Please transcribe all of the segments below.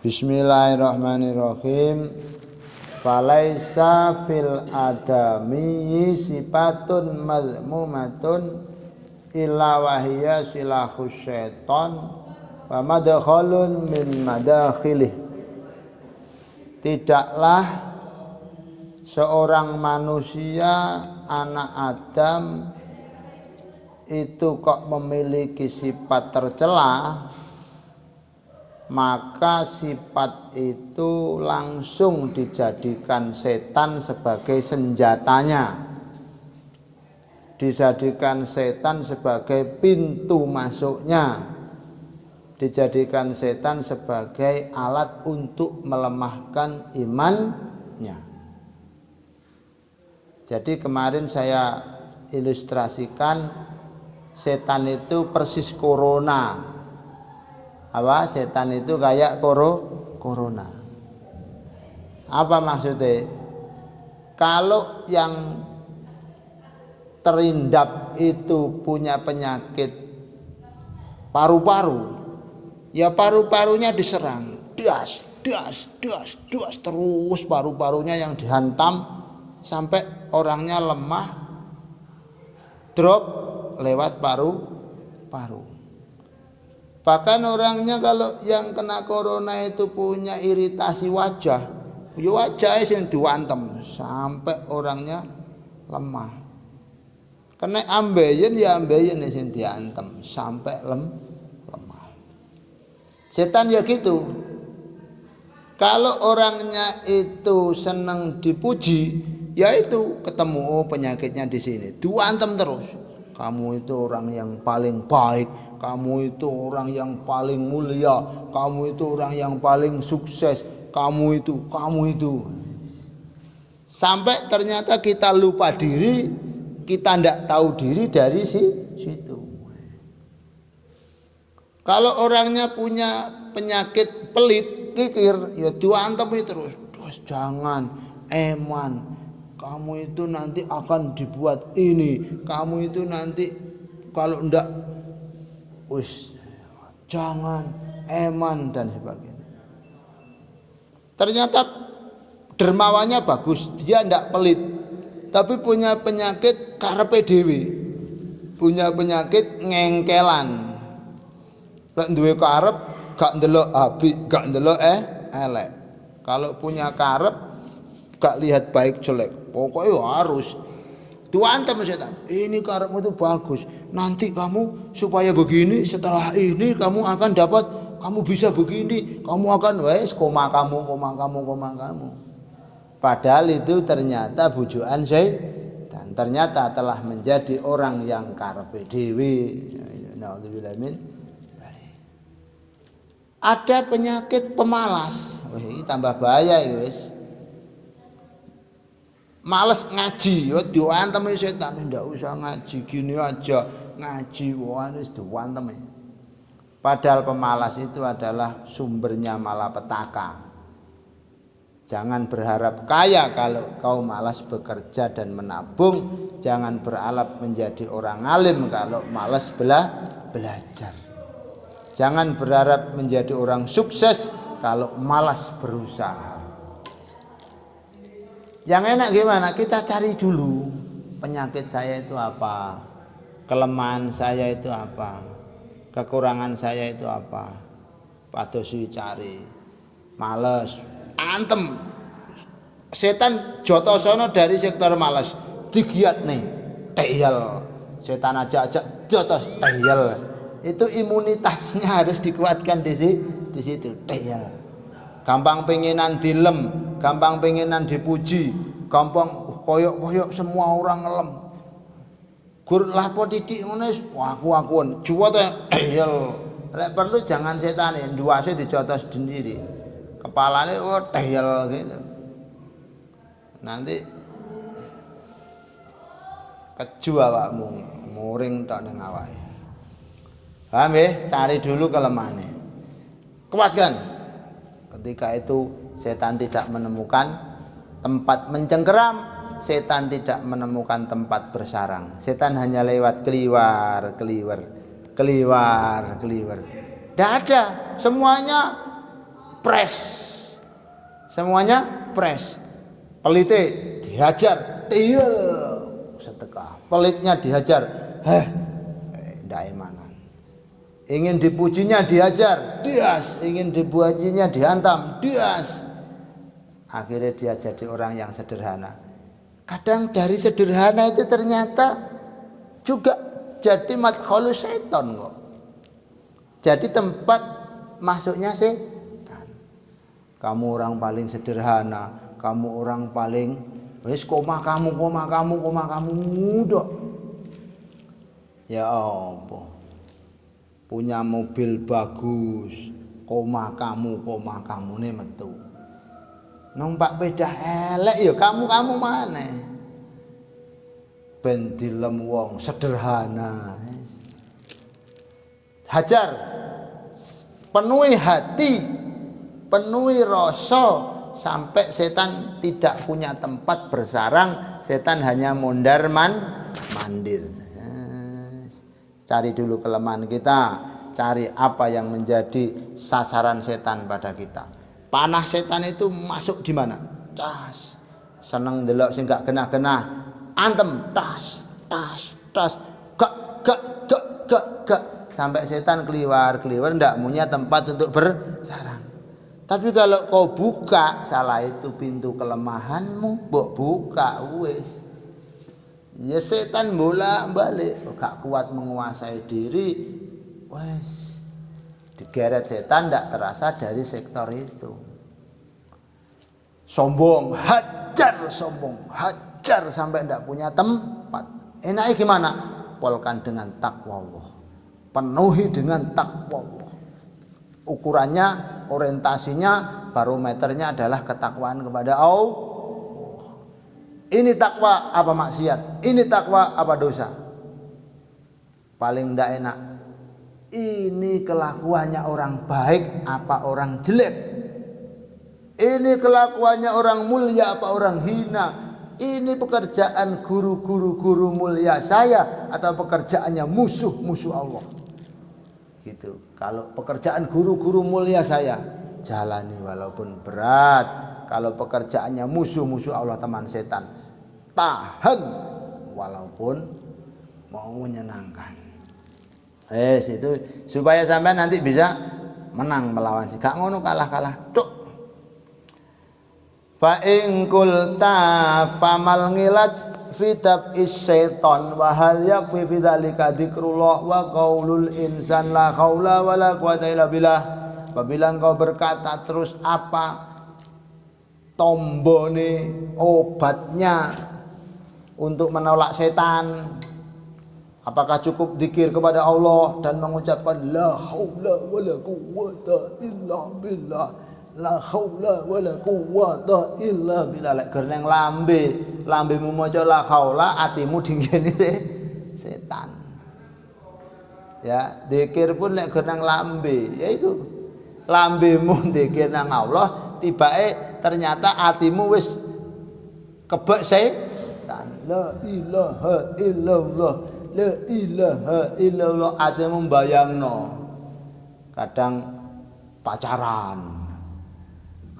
Bismillahirrahmanirrahim. Falaisa fil adami sifatun mazmumatun illa wahiyya silahus syaiton wa madkhalun min madakhilih. Tidaklah seorang manusia anak Adam itu kok memiliki sifat tercela, maka sifat itu langsung dijadikan setan sebagai senjatanya, dijadikan setan sebagai pintu masuknya, dijadikan setan sebagai alat untuk melemahkan imannya. Jadi kemarin saya ilustrasikan setan itu persis corona. Apa? Setan itu kayak corona. Apa maksudnya? Kalau yang terindap itu punya penyakit paru-paru, ya paru-parunya diserang, das terus paru-parunya yang dihantam sampai orangnya lemah, drop lewat paru-paru. Bahkan orangnya kalau yang kena corona itu punya iritasi wajah, ya wajahnya yang diwantem sampai orangnya lemah. Kena ambeien ya ambeien yang diantem sampai lemah. Setan ya gitu. Kalau orangnya itu senang dipuji, ya itu ketemu penyakitnya di sini, diwantem terus. Kamu itu orang yang paling baik, kamu itu orang yang paling mulia, kamu itu orang yang paling sukses, kamu itu. Sampai ternyata kita lupa diri, kita tidak tahu diri dari situ. Kalau orangnya punya penyakit pelit, kikir, ya diwantem terus jangan, eman. Kamu itu nanti akan dibuat ini, kamu itu nanti kalau ndak jangan, eman dan sebagainya. Ternyata dermawannya bagus, dia ndak pelit, tapi punya penyakit karepe dhewe, punya penyakit ngengkelan. Lek duwe karep gak ndelok apik, gak ndelok elek. Kalau punya karep gak lihat baik jelek, pokoknya harus diwantem setan. Ini karepmu itu bagus, nanti kamu supaya begini, setelah ini kamu akan dapat, kamu bisa begini, kamu akan koma kamu. Padahal itu ternyata bujukan dan ternyata telah menjadi orang yang karepe dhewe. Nauzubillah min. Ada penyakit pemalas. Ini tambah bahaya ya wis. Males ngaji, yo diwantem setan, ndak usah ngaji, gini aja ngaji wis diwantem. Padahal pemalas itu adalah sumbernya malapetaka. Jangan berharap kaya kalau kau malas bekerja dan menabung. Jangan berharap menjadi orang alim kalau malas belajar. Jangan berharap menjadi orang sukses kalau malas berusaha. Yang enak gimana? Kita cari dulu penyakit saya itu apa, kelemahan saya itu apa, kekurangan saya itu apa. Padosi cari, males, antem. Setan jotosono dari sektor males, digiat nih, teyel. Setan aja jotos teyel. Itu imunitasnya harus dikuatkan di situ, teyel. Gampang pengenan dilem, gampang pengenan dipuji, gampang koyok semua orang ngelem. Gur lapo titik ngono aku juwot teyel. Lek perlu jangan setane, nduwase dijotos sendiri. Kepalane teyel gitu. Nanti keju awakmu, muring tok ning awake. Paham ya? Cari dulu kelemahannya. Kuatkan. Ketika itu setan tidak menemukan tempat mencengkeram, setan tidak menemukan tempat bersarang. Setan hanya lewat keliwar. Tidak ada. Semuanya pres. Semuanya pres. Pelite dihajar, tiyel sedekah. Pelitnya dihajar, ndak emanan. Ingin dipujinya dihajar, dias. Ingin dipujinya dihantam, dias. Akhirnya dia jadi orang yang sederhana. Kadang dari sederhana itu ternyata juga jadi madkhalus setan kok. Jadi tempat masuknya setan. Kamu orang paling sederhana, kamu orang paling wis koma kamu dok. Ya apa? Punya mobil bagus, koma kamu nih metu. Numpak beda elek ya kamu mana? Ben dilem wong sederhana. Hajar, penuhi hati, penuhi rasa sampai setan tidak punya tempat bersarang, setan hanya mondar mandir. Cari dulu kelemahan kita, cari apa yang menjadi sasaran setan pada kita. Panah setan itu masuk di mana? Tas. Seneng delok sing gak genah-genah, antem tas. Gak sampai setan keliwar ndak punya tempat untuk bersarang. Tapi kalau kau buka salah itu pintu kelemahanmu, mbok buka wis. Ya setan bolak-balik, gak kuat menguasai diri, wis. Digeret setan ndak terasa dari sektor itu. Sombong, hajar sampai ndak punya tempat. Enaknya gimana? Polkan dengan takwa Allah. Penuhi dengan takwa Allah. Ukurannya, orientasinya, barometernya adalah ketakwaan kepada Allah. Ini takwa apa maksiat? Ini takwa apa dosa? Paling ndak enak. Ini kelakuannya orang baik apa orang jelek? Ini kelakuannya orang mulia apa orang hina? Ini pekerjaan guru mulia saya atau pekerjaannya musuh Allah? Gitu. Kalau pekerjaan guru mulia saya, jalani walaupun berat. Kalau pekerjaannya musuh Allah, teman setan, tahan walaupun mau menyenangkan. Itu supaya sampai nanti bisa menang melawan si gak ngono kalah tuk. Fa in qulta famal ngilaj fi tab'is syaitan wa hal yakfi fi dzalika dzikrullah wa qaulul insan la haula wala quwata illa billah. Apabila engkau berkata terus apa tombone obatnya untuk menolak setan? Apakah cukup zikir kepada Allah dan mengucapkan la haula wala quwata illa billah, la haula wala quwata illa billah? Lek gerneng lambemu maca la haula, atimu dinggeni setan. Ya, zikir pun lek gerneng lambe, yaitu lambemu zikir nang Allah, tibake ternyata atimu wis kebek setan. La ilaha illallah, la ilaha illallah. Atimu mbayangno kadang pacaran,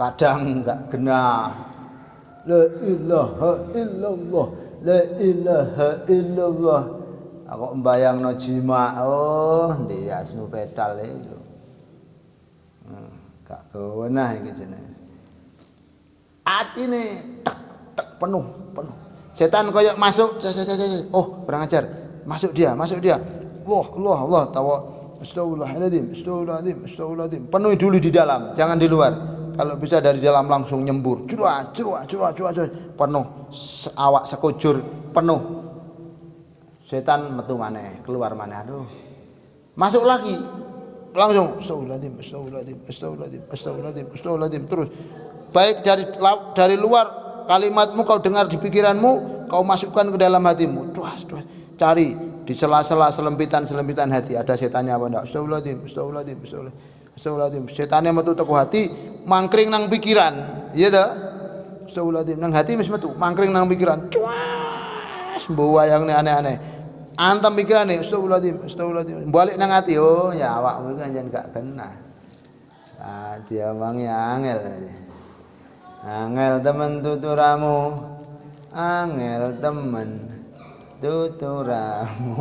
kadang enggak genah. La ilaha illallah, la ilaha illallah. Aku mbayangno jima, dia asmu pedal itu. Gak kewenah iki jenenge. Atine tek penuh. Setan koyok masuk, oh kurang ajar. Masuk dia. Allah tawa. Astagfirullahaladzim. Penuhi dulu di dalam, jangan di luar. Kalau bisa dari dalam langsung nyembur. Curah. Penuh. Awak sekujur penuh. Setan metu maneh, keluar maneh. Aduh. Masuk lagi. Langsung astagfirullahaladzim. Terus. Baik dari luar kalimatmu kau dengar di pikiranmu, kau masukkan ke dalam hatimu. Cari di sela-sela selempitan hati ada setannya apa enggak? Astagfirullahaladzim. Setannya metu teko hati, mangkring nang pikiran. Iya ta? Astagfirullahaladzim. Nang hati wis metu, mangkring nang pikiran. Cuas, mbawa yang aneh-aneh. Antam pikirane, astagfirullahaladzim. Balik nang hati, oh ya awakmu iki anjen gak kena. Diomongi angel. Angel temen tuturamu. Angel temen tuturamu.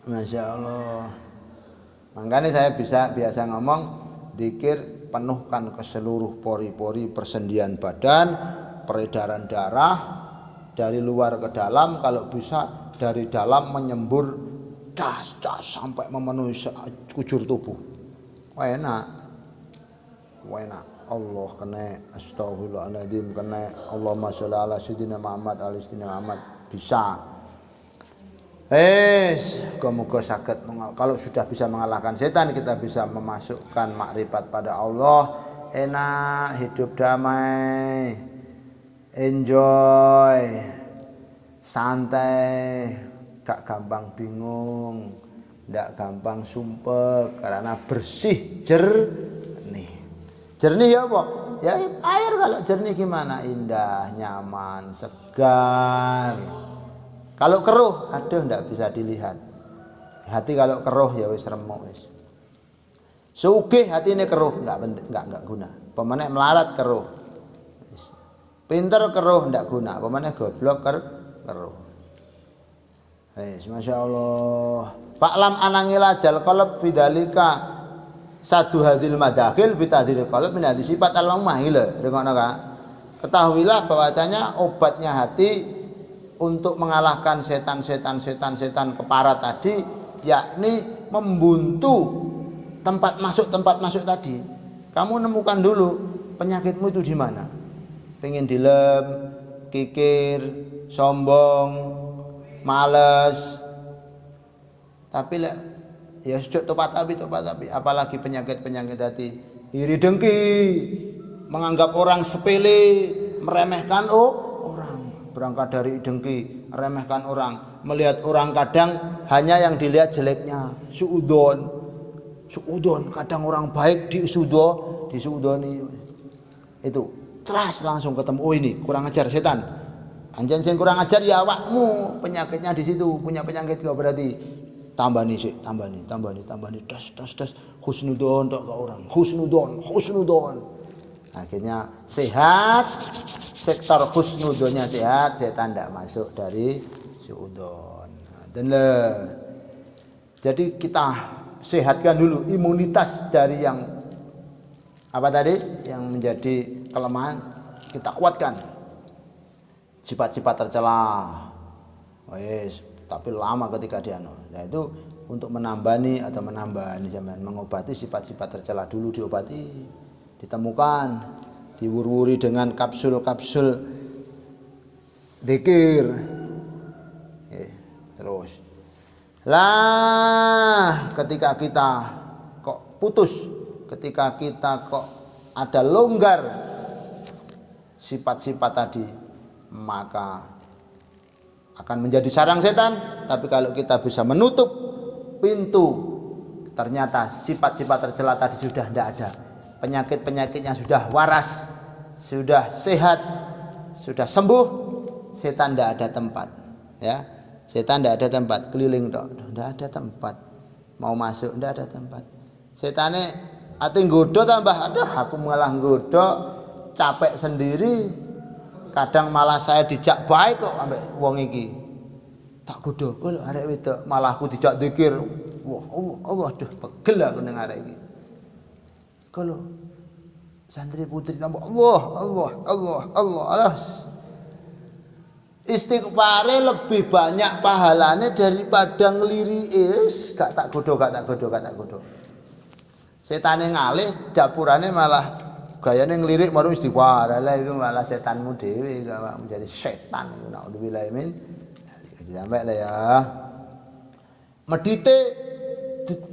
Masya Allah. Makanya saya biasa ngomong zikir penuhkan ke seluruh pori-pori persendian badan, peredaran darah dari luar ke dalam, kalau bisa dari dalam menyembur das sampai memenuhi sekujur tubuh. Wah enak. Allah kena, astagfirullahaladzim kena, Allahumma sholli ala sayyidina Muhammad ala sayyidina Muhammad, bisa. Moga saged kalau sudah bisa mengalahkan setan, kita bisa memasukkan makrifat pada Allah. Enak, hidup damai, enjoy, santai, gak gampang bingung, gak gampang sumpek, karena bersih, jernih. Jernih ya apa? Ya air kalau jernih gimana? Indah, nyaman, segar. Kalau keruh, aduh ndak bisa dilihat. Hati kalau keruh ya wis remuk wis. Sugih hatine keruh, enggak guna. Pemene melarat keruh. Pinter keruh ndak guna. Pemene goblok keruh. Masya Allah. Fa'lam anangila jal qalb fidalika sadu hadil madakhil bitadhiril qalb min hadis sifat al-mahil. Rengono Kak. Ketahuilah bahwasanya obatnya hati untuk mengalahkan setan keparat tadi, yakni membuntu tempat masuk tadi. Kamu nemukan dulu penyakitmu itu di mana. Pengen dilem, kikir, sombong, males. Tapi ya sejak topat tapi apalagi penyakit hati, iri dengki, menganggap orang sepele, meremehkan orang. Berangkat dari dengki, remehkan orang, melihat orang kadang hanya yang dilihat jeleknya, suudon, kadang orang baik disuudoni, itu teras langsung ketemu, oh ini kurang ajar setan, anjen sing kurang ajar ya awakmu, penyakitnya di situ, punya penyakit kau berarti, tambah nih, das, husnudon tok ke orang, husnudon, akhirnya sehat. Sektor husnudonnya sehat, setan tidak masuk dari suudon. Dan jadi kita sehatkan dulu imunitas dari yang apa tadi, yang menjadi kelemahan, kita kuatkan. Sifat-sifat tercela, tapi lama ketika dia itu untuk menambani zaman mengobati sifat-sifat tercela dulu, diobati, ditemukan. Diwur-wuri dengan kapsul-kapsul zikir. Terus ketika kita kok putus, ketika kita kok ada longgar sifat-sifat tadi, maka akan menjadi sarang setan. Tapi kalau kita bisa menutup pintu, ternyata sifat-sifat tercela tadi sudah tidak ada. Penyakit-penyakitnya sudah waras, sudah sehat, sudah sembuh, setan tidak ada tempat, ya. Setan tidak ada tempat, keliling tok, tidak ada tempat. Mau masuk tidak ada tempat. Setane ati nggodho tambah, aduh aku malah nggodho, capek sendiri. Kadang malah saya dijak baik kok ambek wong iki. Tak godho, kok arek wedok malah aku dijak zikir. Wah, Allah, aduh pegel aku ning arek iki. Kalau santri putri tambah Allah. Istighfare lebih banyak pahalanya daripada ngeliri gak tak godho. Setane ngalih dapurane malah gayane ngelirik baru istighfar. Lah itu malah setanmu dhewe menjadi setan iku naudzubillah min. Sampai lah ya. Medite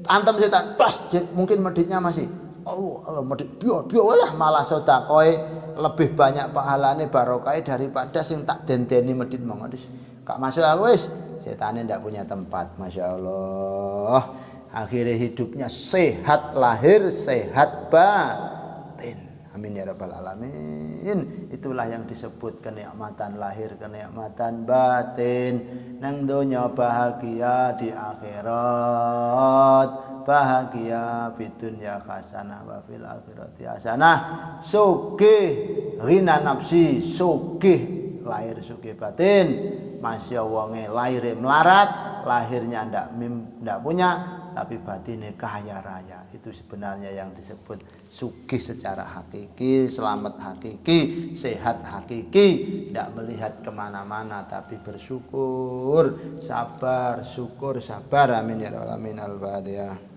antem setan pas mungkin meditnya masih Allah medit biar lah malah sedekah lebih banyak pahalane barokah daripada sing tak dendeni medit monggo wis gak masuk aku wis setane ndak punya tempat. Masya Allah, akhirnya hidupnya sehat lahir sehat batin, amin ya rabbal alamin. Itulah yang disebut kenikmatan lahir kenikmatan batin, nang donya bahagia di akhirat bahagia fid dunya hasanah wa fil akhirati hasanah. Sugih ghina nafsi, sugih lahir sugih batin. Masya wonge lahirnya melarat, lahirnya ndak punya, tapi batinnya kaya raya. Itu sebenarnya yang disebut sugih secara hakiki, selamat hakiki, sehat hakiki, tidak melihat kemana-mana tapi bersyukur, sabar, syukur, sabar. Amin ya rabbal alamin. Al-Fatihah.